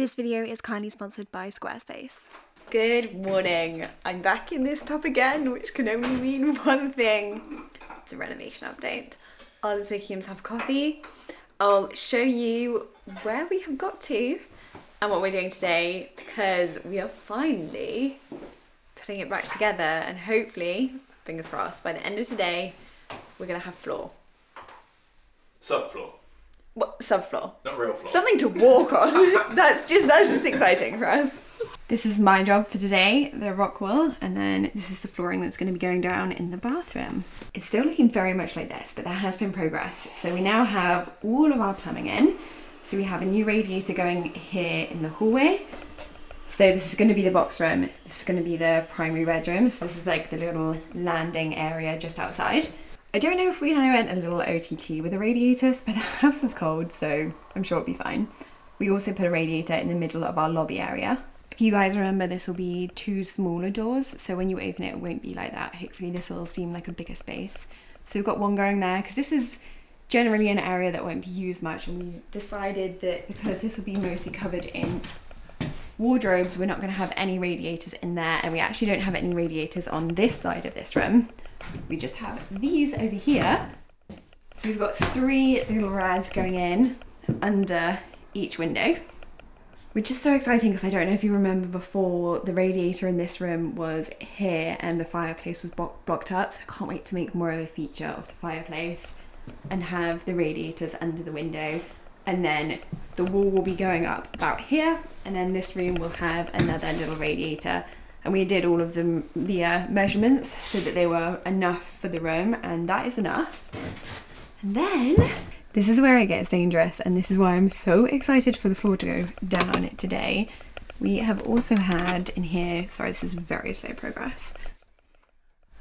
This video is kindly sponsored by Squarespace. Good morning. I'm back in this top again, which can only mean one thing. It's a renovation update. Oliver's making himself a coffee. I'll show you where we have got to and what we're doing today, because we are finally putting it back together, and hopefully, fingers crossed, by the end of today, we're gonna have floor. Subfloor. What? Subfloor. Not real floor. Something to walk on. That's just exciting for us. This is my job for today, the rock wool, and then this is the flooring that's going to be going down in the bathroom. It's still looking very much like this, but there has been progress. So we now have all of our plumbing in. So we have a new radiator going here in the hallway. So this is going to be the box room. This is going to be the primary bedroom. So this is like the little landing area just outside. I don't know if we went a little OTT with the radiators, but the house is cold, so I'm sure it'll be fine. We also put a radiator in the middle of our lobby area. If you guys remember, this will be two smaller doors, so when you open it, it won't be like that. Hopefully this will seem like a bigger space. So we've got one going there, because this is generally an area that won't be used much, and we decided that because this will be mostly covered in wardrobes, we're not going to have any radiators in there, and we actually don't have any radiators on this side of this room. We just have these over here. So we've got three little rads going in under each window, which is so exciting because I don't know if you remember before, the radiator in this room was here and the fireplace was blocked up. So I can't wait to make more of a feature of the fireplace and have the radiators under the window. And then the wall will be going up about here, and then this room will have another little radiator. And we did all of the measurements so that they were enough for the room, and that is enough. And then, this is where it gets dangerous, and this is why I'm so excited for the floor to go down today. We have also had in here, sorry, this is very slow progress.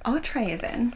Our tray is in.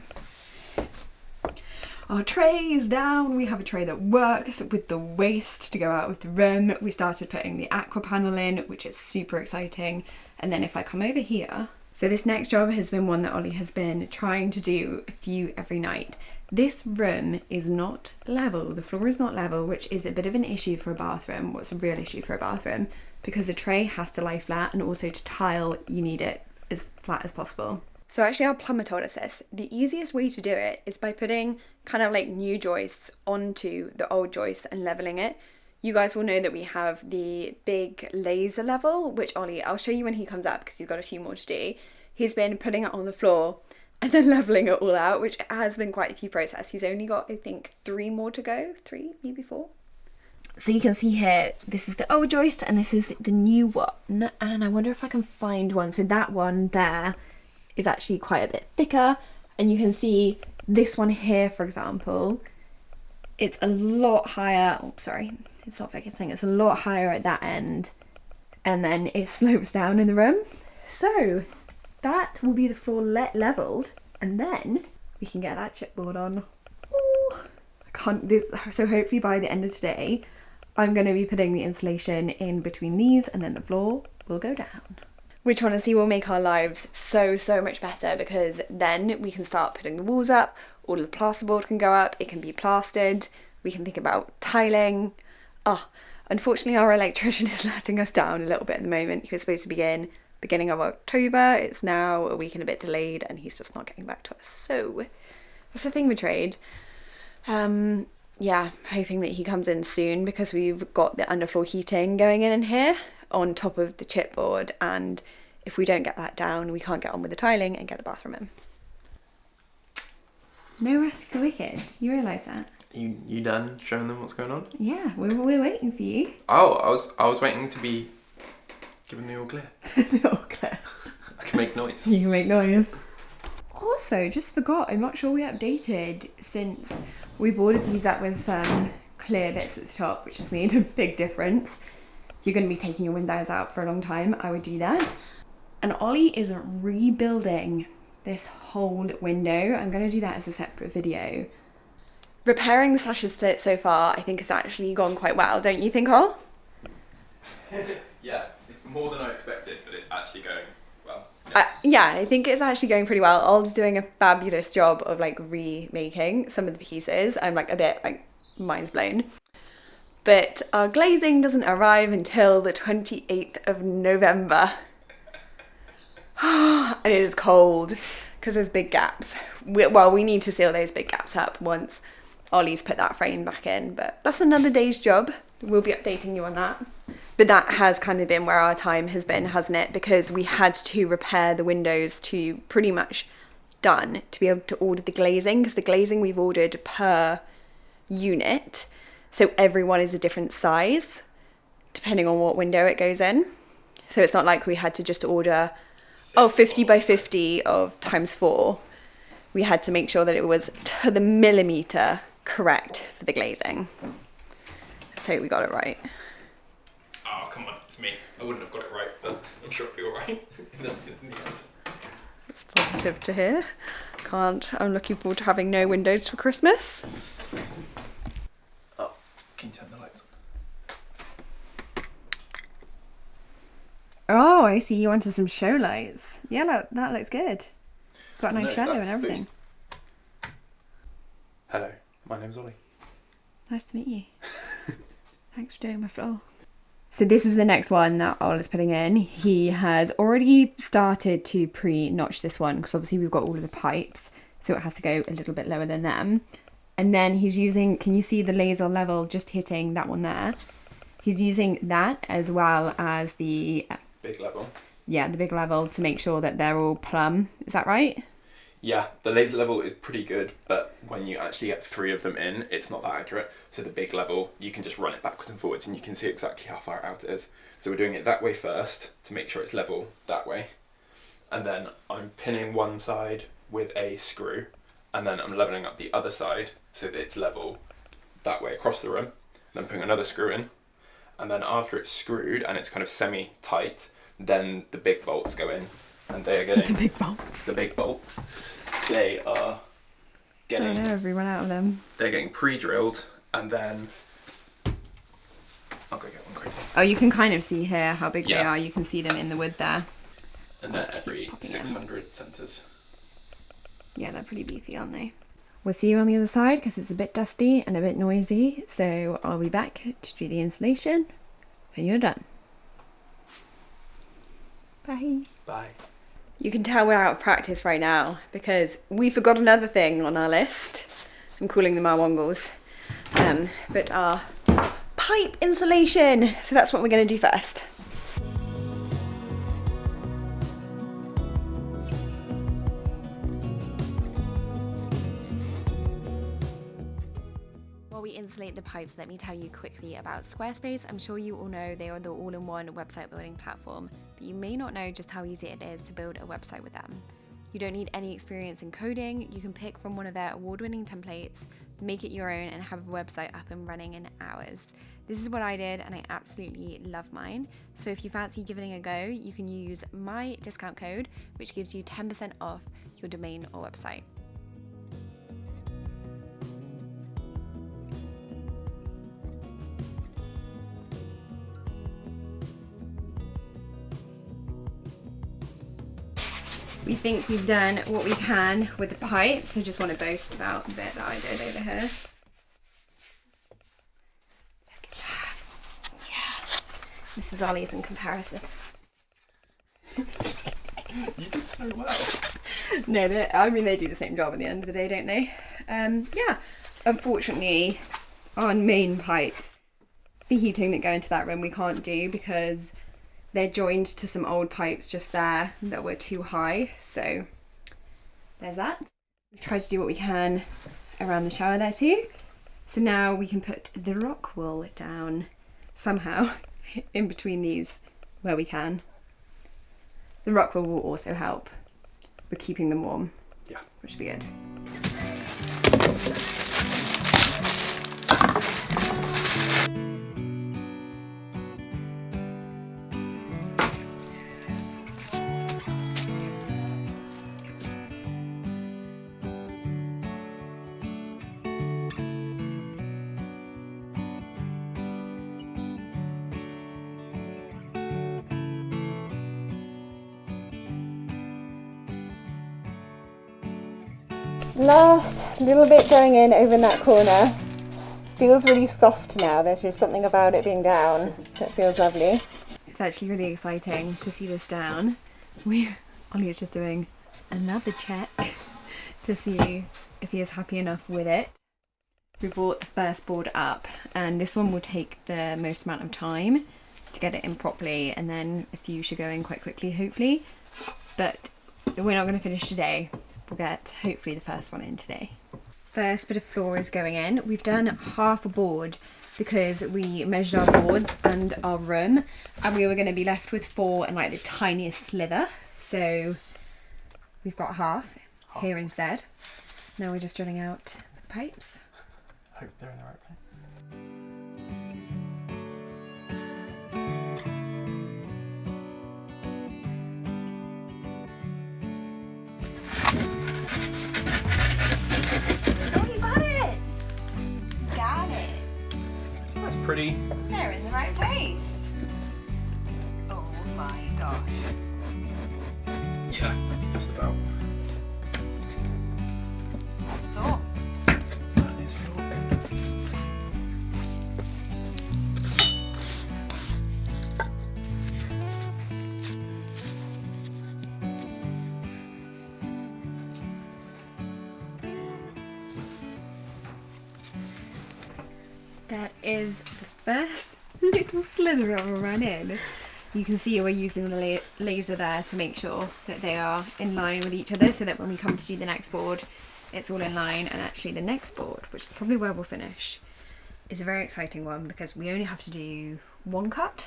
Our tray is down. We have a tray that works with the waste to go out with the room. We started putting the aqua panel in, which is super exciting. And then if I come over here, so this next job has been one that Ollie has been trying to do a few every night. This room is not level. The floor is not level, which is a bit of an issue for a bathroom. What's a real issue for a bathroom? Because the tray has to lie flat, and also to tile, you need it as flat as possible. So actually our plumber told us this. The easiest way to do it is by putting kind of like new joists onto the old joist and leveling it. You guys will know that we have the big laser level, which Ollie, I'll show you when he comes up because he's got a few more to do. He's been putting it on the floor and then leveling it all out, which has been quite a few process. He's only got, I think, 3 more to go. 3, maybe 4. So you can see here, this is the old joist and this is the new one. And I wonder if I can find one. So that one there is actually quite a bit thicker, and you can see this one here, for example, it's a lot higher. Oh, sorry, it's not focusing. It's a lot higher at that end, and then it slopes down in the room. So that will be the floor leveled, and then we can get that chipboard on. Ooh, I can't. So hopefully by the end of today, I'm going to be putting the insulation in between these, and then the floor will go down. Which honestly will make our lives so much better, because then we can start putting the walls up, all of the plasterboard can go up, it can be plastered, we can think about tiling. Unfortunately our electrician is letting us down a little bit at the moment. He was supposed to begin beginning of October, it's now a week and a bit delayed, and he's just not getting back to us. So that's the thing with trade. Yeah, hoping that he comes in soon, because we've got the underfloor heating going in here on top of the chipboard, and if we don't get that down, we can't get on with the tiling and get the bathroom in. No rest for the wicked. You realise that? You done showing them what's going on? Yeah, we're waiting for you. Oh, I was waiting to be given the all clear. The all clear. I can make noise. You can make noise. Also, just forgot, I'm not sure we updated since we boarded these up with some clear bits at the top, which has made a big difference. If you're going to be taking your windows out for a long time, I would do that. And Ollie is rebuilding this whole window. I'm going to do that as a separate video. Repairing the sash split so far, I think has actually gone quite well, don't you think, Ol? Yeah, it's more than I expected, but it's actually going well. Yeah, I think it's actually going pretty well. Ol's doing a fabulous job of like remaking some of the pieces. I'm like a bit like mind's blown. but our glazing doesn't arrive until the 28th of November. And it is cold because there's big gaps. We need to seal those big gaps up once Ollie's put that frame back in, but that's another day's job. We'll be updating you on that. But that has kind of been where our time has been, hasn't it? Because we had to repair the windows to pretty much done to be able to order the glazing, because the glazing we've ordered per unit, so everyone is a different size depending on what window it goes in. So it's not like we had to just order 50 by 50 of ×4. We had to make sure that it was to the millimeter correct for the glazing. So we got it right. Oh, come on, it's me. I wouldn't have got it right, but I'm sure it'll be alright in the end. It's positive to hear. I'm looking forward to having no windows for Christmas. Oh, can you turn the lights on? Oh, I see. You wanted some show lights. Yeah, that looks good. Got a nice shadow and everything. Hello, my name's Ollie. Nice to meet you. Thanks for doing my floor. So this is the next one that Ollie's putting in. He has already started to pre-notch this one because obviously we've got all of the pipes, so it has to go a little bit lower than them. And then he's using, can you see the laser level just hitting that one there? He's using that as well as the big level. Yeah, the big level to make sure that they're all plumb. Is that right? Yeah, the laser level is pretty good, but when you actually get 3 of them in, it's not that accurate. So the big level, you can just run it backwards and forwards and you can see exactly how far out it is. So we're doing it that way first to make sure it's level that way. And then I'm pinning one side with a screw, and then I'm leveling up the other side so that it's level that way across the room. Then putting another screw in. And then after it's screwed and it's kind of semi-tight, then the big bolts go in. And they are getting... The big bolts. The big bolts. They are getting... I know, we run out of them. They're getting pre-drilled, and then... I'll go get one quickly. Oh, you can kind of see here how big they Yeah. are. You can see them in the wood there. And they're every 600 centres. Yeah, they're pretty beefy, aren't they? We'll see you on the other side because it's a bit dusty and a bit noisy. So I'll be back to do the installation when you're done. Bye. Bye. You can tell we're out of practice right now because we forgot another thing on our list. I'm calling them our wongles. But our pipe insulation. So that's what we're going to do first. While we insulate the pipes, let me tell you quickly about Squarespace. I'm sure you all know they are the all-in-one website building platform, but you may not know just how easy it is to build a website with them. You don't need any experience in coding. You can pick from one of their award-winning templates, make it your own, and have a website up and running in hours. This is what I did, and I absolutely love mine. So if you fancy giving it a go, you can use my discount code, which gives you 10% off your domain or website. We think we've done what we can with the pipe, so just want to boast about the bit that I did over here. Look at that. Yeah. This is Ollie's in comparison. You did so well. No, they do the same job at the end of the day, don't they? Yeah. Unfortunately, on main pipes, the heating that go into that room we can't do because they're joined to some old pipes just there that were too high, so there's that. We've tried to do what we can around the shower there too. So now we can put the rock wool down somehow in between these where we can. The rock wool will also help with keeping them warm, Yeah. which would be good. Last little bit going in over in that corner. feels really soft now. There's just something about it being down that feels lovely. It's actually really exciting to see this down. Ollie is just doing another check to see if he is happy enough with it. We brought the first board up, and this one will take the most amount of time to get it in properly, and then a few should go in quite quickly, hopefully. But we're not going to finish today. We'll get hopefully the first one in today. First bit of floor is going in. We've done half a board because we measured our boards and our room, and we were going to be left with 4 and like the tiniest slither. So we've got half here instead. Now we're just drilling out the pipes. Hope they're in the right place. Oh, you got it! Got it! That's pretty. They're in the right place. Oh my gosh. Yeah, just about. That's floor. That is floor. That is the first little slither of a run in. You can see we're using the laser there to make sure that they are in line with each other, so that when we come to do the next board, it's all in line. And actually the next board, which is probably where we'll finish, is a very exciting one because we only have to do one cut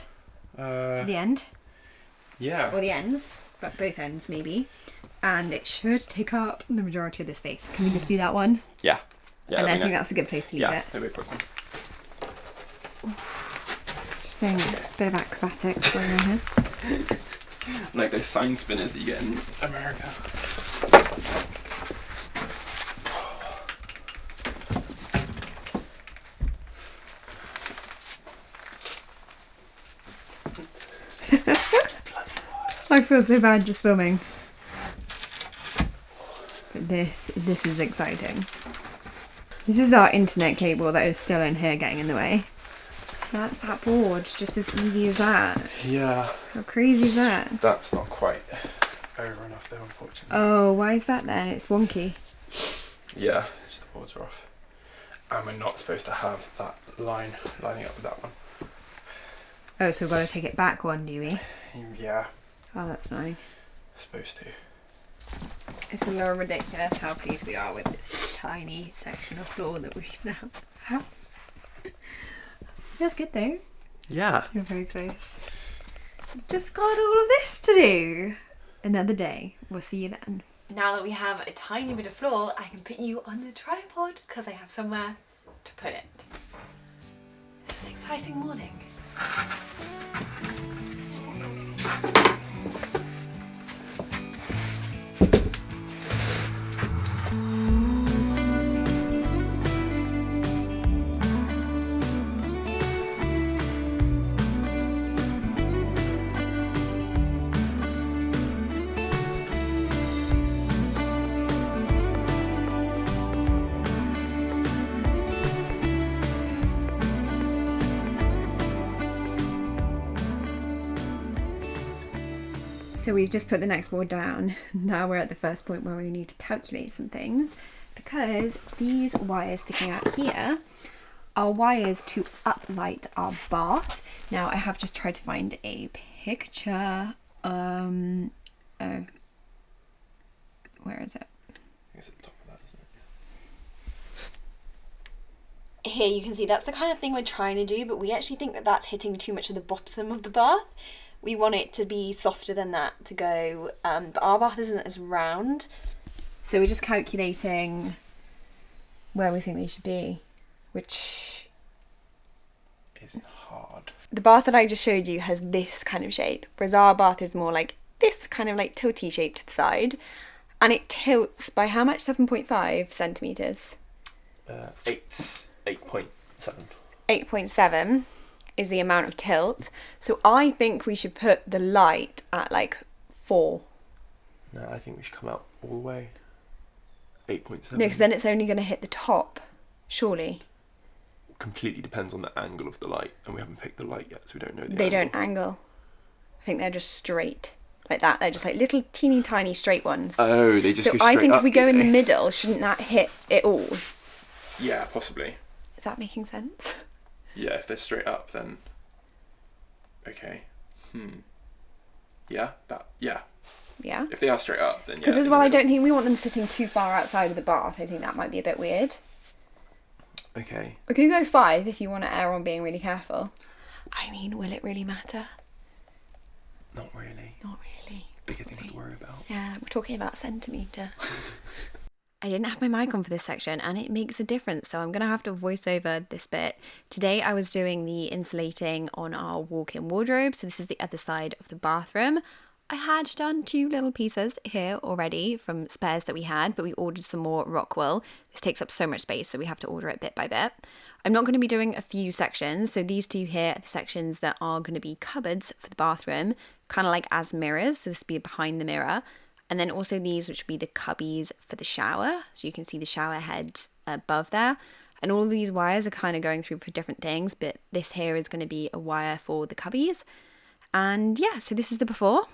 at the end. Yeah. Or the ends, but both ends maybe. And it should take up the majority of the space. Can we just do that one? Yeah. Yeah. And I think that's a good place to leave yeah, it. it'll be a quick one. Just doing a bit of acrobatics going on here. Like those sign spinners that you get in America. I feel so bad just filming. But this is exciting. This is our internet cable that is still in here getting in the way. That's that board, just as easy as that. Yeah. How crazy is that? That's not quite over enough though, unfortunately. Oh, why is that then? It's wonky. Yeah, just the boards are off. And we're not supposed to have that line lining up with that one. Oh, so we've got to take it back one, do we? Yeah, Oh, that's annoying. supposed to. It's a little ridiculous how pleased we are with this tiny section of floor that we now have. That's good though. Yeah. You're very close. Just got all of this to do. Another day. We'll see you then. Now that we have a tiny bit of floor, I can put you on the tripod because I have somewhere to put it. It's an exciting morning. So we've just put the next board down. Now we're at the first point where we need to calculate some things, because these wires sticking out here are wires to uplight our bath. Now I have just tried to find a picture. Oh, where is it? It's at the top of that, isn't it? Here you can see that's the kind of thing we're trying to do, but we actually think that that's hitting too much of the bottom of the bath. We want it to be softer than that to go, but our bath isn't as round. So we're just calculating where we think they should be, which It's hard. The bath that I just showed you has this kind of shape, whereas our bath is more like this kind of like tilty shape to the side, and it tilts by how much? 7.5 centimetres. 8.7. 8.7 is the amount of tilt. So I think we should put the light at like 4. No, I think we should come out all the way. 8.7. No, because then it's only going to hit the top, surely. completely depends on the angle of the light, and we haven't picked the light yet, so we don't know the They angle. don't angle. I think they're just straight. Like that. They're just like little teeny tiny straight ones. Oh, they just So go straight I think up, if we go do in the they? middle, shouldn't that hit it all? Yeah, possibly. Is that making sense? Yeah, if they're straight up, then... Okay. Yeah, Yeah. If they are straight up, then yeah. Because as in well, the I middle. don't think we want them sitting too far outside of the bath. I think that might be a bit weird. Okay. We can go 5 if you want to err on being really careful. I mean, will it really matter? Not really. Not really. Bigger things to worry about. Yeah, we're talking about centimetre. I didn't have my mic on for this section and it makes a difference, so I'm going to have to voice over this bit. Today I was doing the insulating on our walk-in wardrobe, so this is the other side of the bathroom. I had done 2 little pieces here already from spares that we had, but we ordered some more rock wool. This takes up so much space, so we have to order it bit by bit. I'm not going to be doing a few sections, so these 2 here are the sections that are going to be cupboards for the bathroom, kind of like as mirrors, so this will be behind the mirror. And then also these, which will be the cubbies for the shower, so you can see the shower head above there. And all of these wires are kind of going through for different things, but this here is going to be a wire for the cubbies. And yeah, so this is the before.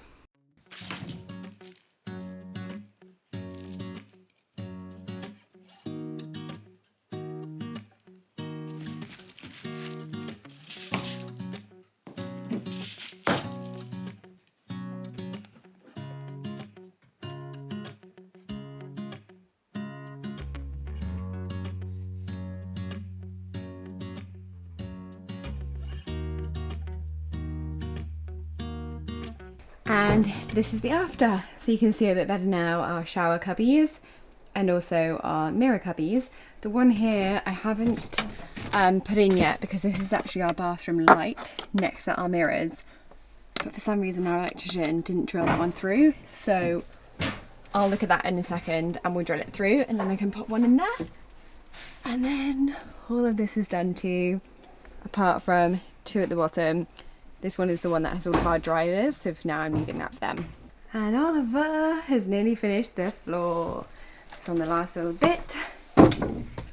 And this is the after, so you can see a bit better now our shower cubbies and also our mirror cubbies. The one here I haven't put in yet because this is actually our bathroom light next to our mirrors, but for some reason our electrician didn't drill that one through, so I'll look at that in a second and we'll drill it through and then I can put one in there. And then all of this is done too, apart from 2 at the bottom. This one is the one that has all of our drivers, so for now I'm leaving that for them. And Oliver has nearly finished the floor. It's on the last little bit.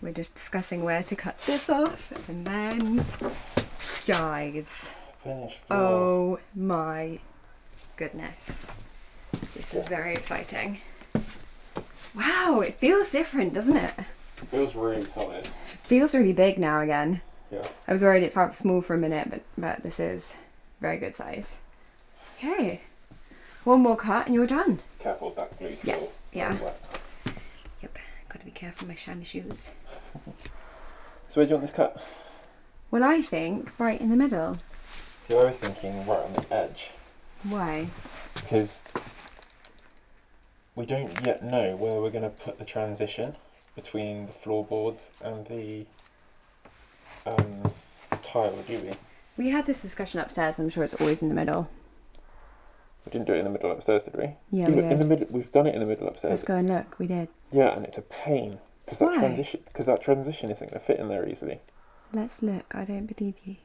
We're just discussing where to cut this off, and then, guys, Finished floor. oh my goodness. This is very exciting. Wow, it feels different, doesn't it? It feels really solid. It feels really big now again. Yeah. I was worried it felt small for a minute, but this is very good size. Okay, one more cut and you're done. Careful with that glue still. Yeah. Very wet. Yep, gotta be careful with my shiny shoes. So where do you want this cut? Well, I think right in the middle. See, I was thinking right on the edge, Why? because we don't yet know where we're going to put the transition between the floorboards and the tile, do we? We had this discussion upstairs. I'm sure it's always in the middle. We didn't do it in the middle upstairs, did we? Yeah, Look, we did. in the middle. We've done it in the middle upstairs. Let's go and look. We did. Yeah, and it's a pain because Why? that transition isn't going to fit in there easily. Let's look. I don't believe you.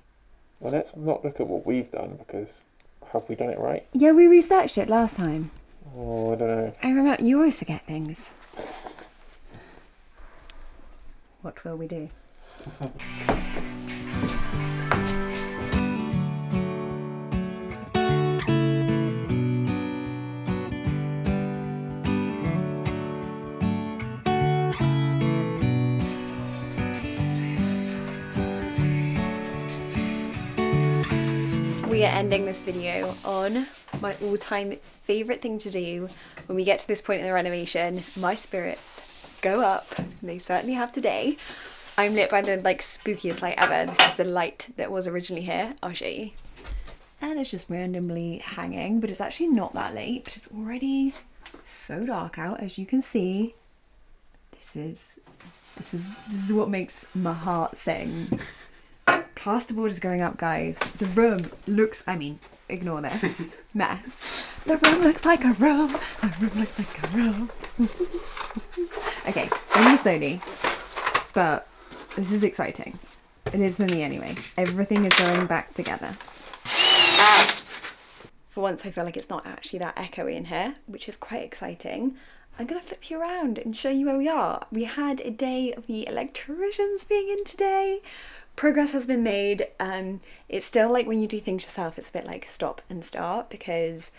Well, let's not look at what we've done, because have we done it right? Yeah, we researched it last time. Oh, I don't know. I remember. You always forget things. What will we do? We are ending this video on my all-time favourite thing to do when we get to this point in the renovation. My spirits go up. They certainly have today. I'm lit by the spookiest light ever. This is the light that was originally here. I'll show you. And it's just randomly hanging, but it's actually not that late, but it's already so dark out, as you can see. This is what makes my heart sing. Plasterboard is going up, guys. The room looks, ignore this mess. The room looks like a room. The room looks like a room. Okay, only slowly, but this is exciting. It is for me anyway. Everything is going back together. For once I feel like it's not actually that echoey in here, which is quite exciting. I'm gonna flip you around and show you where we are. We had a day of the electricians being in today. progress has been made. It's still like when you do things yourself, it's a bit like stop and start because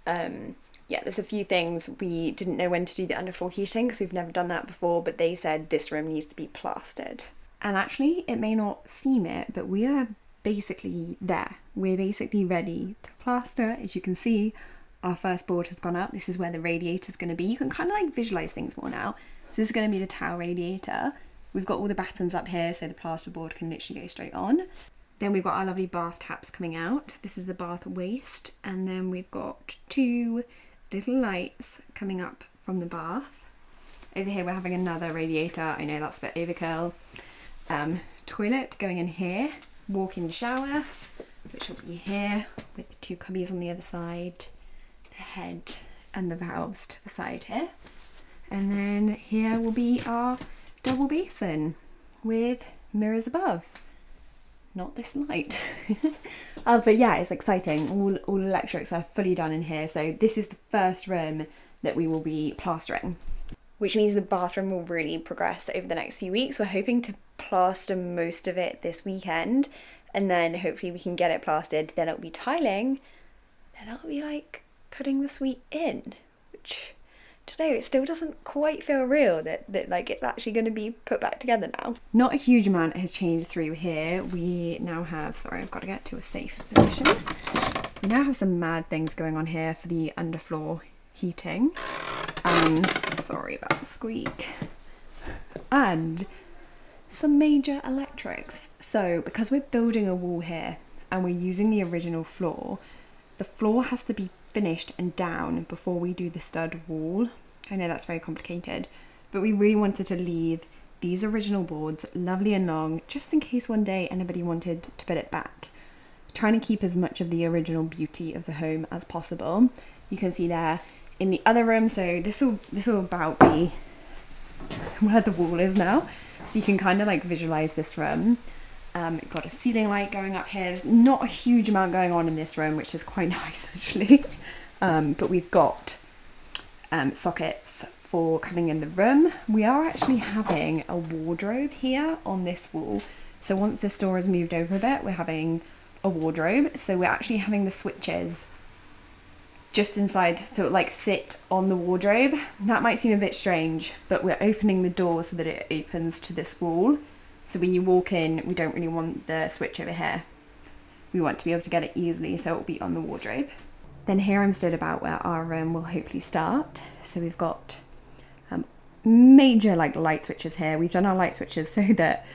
yeah, there's a few things we didn't know when to do the underfloor heating because we've never done that before, but they said this room needs to be plastered. And actually, it may not seem it, but we are basically there. We're basically ready to plaster. As you can see, our first board has gone up. This is where the radiator is going to be. You can kind of like visualize things more now. So this is going to be the towel radiator. We've got all the battens up here so the plasterboard can literally go straight on. Then we've got our lovely bath taps coming out. This is the bath waste. And then we've got 2 little lights coming up from the bath. Over here we're having another radiator. I know that's a bit overkill. Toilet going in here. Walk-in shower, which will be here with the 2 cubbies on the other side. The head and the valves to the side here. And then here will be our double basin with mirrors above. Not this light. But yeah, it's exciting. All electrics are fully done in here. So this is the first room that we will be plastering. Which means the bathroom will really progress over the next few weeks. We're hoping to plaster most of it this weekend and then hopefully we can get it plastered. Then it'll be tiling. Then it'll be like putting the suite in, which I don't know, it still doesn't quite feel real that like it's actually going to be put back together now. Not a huge amount has changed through here. We now have, sorry, I've got to get to a safe position. We now have some mad things going on here for the underfloor heating. Sorry about the squeak. And some major electrics. So because we're building a wall here and we're using the original floor, the floor has to be finished and down before we do the stud wall. I know that's very complicated, but we really wanted to leave these original boards lovely and long just in case one day anybody wanted to put it back. Trying to keep as much of the original beauty of the home as possible. You can see there in the other room, so this will about be where the wall is now, so you can kind of like visualize this room. Got a ceiling light going up here. There's not a huge amount going on in this room, which is quite nice actually. But we've got sockets for coming in the room. We are actually having a wardrobe here on this wall. So once this door is moved over a bit, we're having a wardrobe. So we're actually having the switches just inside, so it like sit on the wardrobe. That might seem a bit strange, but we're opening the door so that it opens to this wall. So when you walk in, we don't really want the switch over here. We want to be able to get it easily, so it will be on the wardrobe. Then here I'm stood about where our room will hopefully start. So we've got major like light switches here. We've done our light switches so that,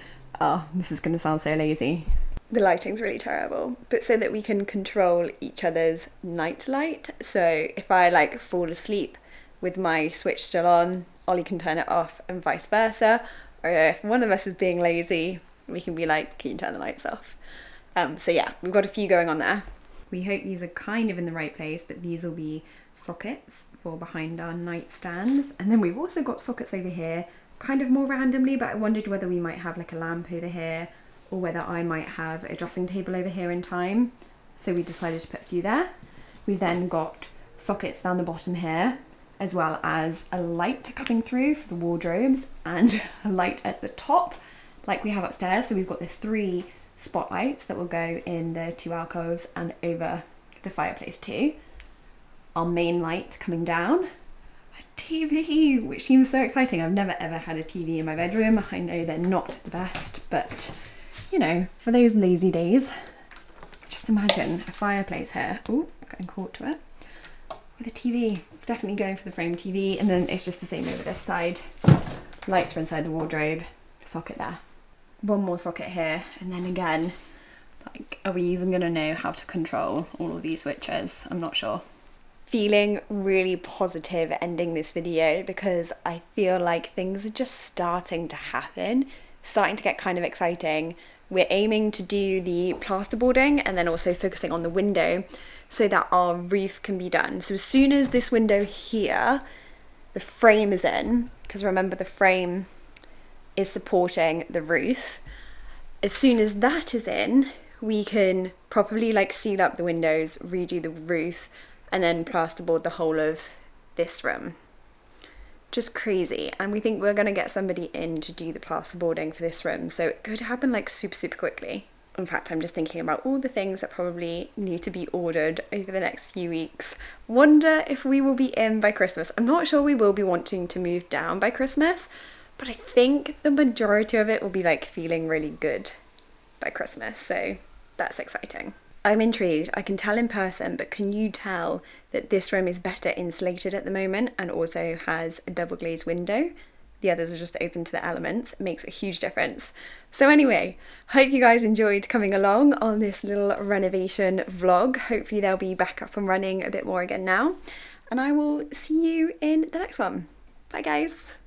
oh, this is going to sound so lazy. The lighting's really terrible, but so that we can control each other's night light. So if I like fall asleep with my switch still on, Ollie can turn it off and vice versa. Or if one of us is being lazy, we can be like, can you turn the lights off? So yeah, we've got a few going on there. We hope these are kind of in the right place, but these will be sockets for behind our nightstands. And then we've also got sockets over here, kind of more randomly, but I wondered whether we might have like a lamp over here or whether I might have a dressing table over here in time. So we decided to put a few there. We then got sockets down the bottom here, as well as a light coming through for the wardrobes and a light at the top like we have upstairs. So we've got the 3 spotlights that will go in the 2 alcoves and over the fireplace too. Our main light coming down, a TV, which seems so exciting. I've never ever had a TV in my bedroom. I know they're not the best, but you know, for those lazy days, just imagine a fireplace here. Oh, getting caught to it. With a TV, definitely going for the frame TV, and then it's just the same over this side. Lights are inside the wardrobe, socket there. One more socket here, and then again, like, are we even gonna know how to control all of these switches? I'm not sure. Feeling really positive ending this video because I feel like things are just starting to happen, starting to get kind of exciting. We're aiming to do the plasterboarding and then also focusing on the window so that our roof can be done. So as soon as this window here, the frame is in, because remember the frame is supporting the roof. As soon as that is in, we can properly like seal up the windows, redo the roof, and then plasterboard the whole of this room. just crazy. And we think we're going to get somebody in to do the plasterboarding for this room, so it could happen like super quickly. In fact, I'm just thinking about all the things that probably need to be ordered over the next few weeks. Wonder if we will be in by Christmas. I'm not sure we will be wanting to move down by Christmas, but I think the majority of it will be like feeling really good by Christmas, so that's exciting. I'm intrigued. I can tell in person, but can you tell that this room is better insulated at the moment and also has a double glazed window? The others are just open to the elements. It makes a huge difference. So anyway, hope you guys enjoyed coming along on this little renovation vlog. Hopefully they'll be back up and running a bit more again now. And I will see you in the next one. Bye guys.